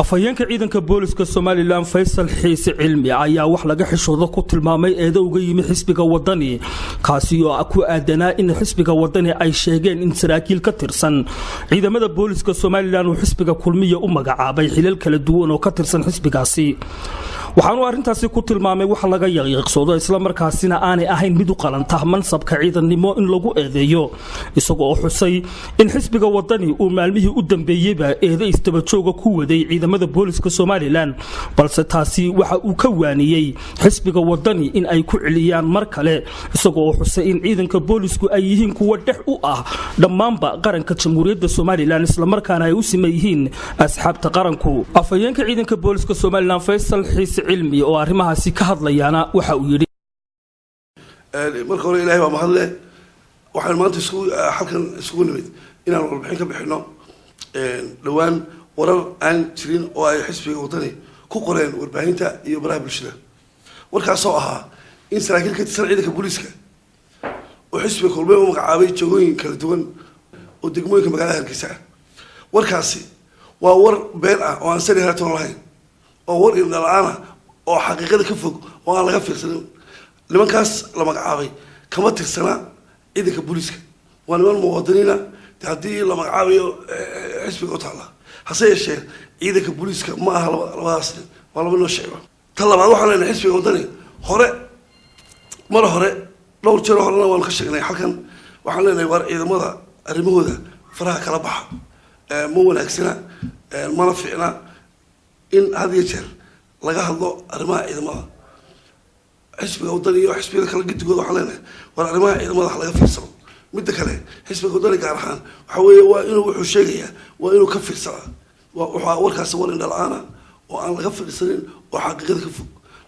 Afhayeenka ciidanka booliska Somaliland Faysal Xiise Cilmi ayaa wax laga xishoodo ku tilmaamay eedowga yimi xisbiga wadani kaasi oo ku aadanaa in xisbiga wadani ay sheegeen in saraakiil ka tirsan ciidamada booliska Somaliland uu xisbiga kulmiye u magacaabay xilal kala duwan oo ka tirsan xisbigaasi waxaanu arintaasi ku tilmaamay wax laga yaqiiqsado isla markaasina aanay ahayn mid u qalanta mansabka ciidannimo in lagu eedeeyo isagoo xusay in xisbiga wadani uu maalmihii u dambeeyayba eeday istaba jooga ku waday ciidamada booliska Somaliland balse taasi waxa uu ka waaniyay xisbiga wadani in ay ku ciliyaan mar kale isagoo xusay in ciidanka boolisku ay yihiin kuwa dhex u ah dhammaanba qaranka jamhuuriyadda Somaliland isla markaana ay u simeeyeen asxaabta qaranku afhayeenka ciidanka booliska Somaliland Faysal Xiise Cilmi oo arrimahaasi ka hadlayana waxa uu yiri marka hore Ilaahay waa mahadle waxaan maanta halkan isugu nimid inaan warbixin ka bixino dhawaan warar aan jirin oo ay xisbiga wadani ku qoreen warbaahinta iyo baraha bulshada warkaas oo ahaa in saraakiil ka tirsan ciidanka booliska oo xisbiga kulmiye u magacaabay jagooyin kala duwan oo degmooyinka magaalada Hargeysa warkaasi waa war been ah oo aan sariir hatan lahayn oo war in dalaana oo xaqiiqada ka fog oo aan laga fiirsanin nimankaas la magacaabay kama tirsana ciidanka booliska waa niman muwaadiniina hadii la magacaabayo xisbiga taala hase yeeshee ciidanka booliska ma aha labadaas waa laba noo sheego tan labaad waxaan leenahay xisbiga wadani hore dhowr jeer horena waan ka sheegnay halkan waxaan leenahay war ciidamada arrimahooda faraha kala baxa ma wanaagsana mana fiicna in had iyo jeer laga hadlo arrimaha ciidamada xisbiga wadani iyo xisbiyada kala gidigooda waxaan leenahay war arrimaha ciidamada laga fiirsado midda kale xisbiga wadani gaar ahaan waxa weeye waa inuu wuxuu sheegayaa waa inuu ka fiirsadaa waxa warkaas war in dhalana oo aan laga fiirsanin oo xaqiiqada ka fog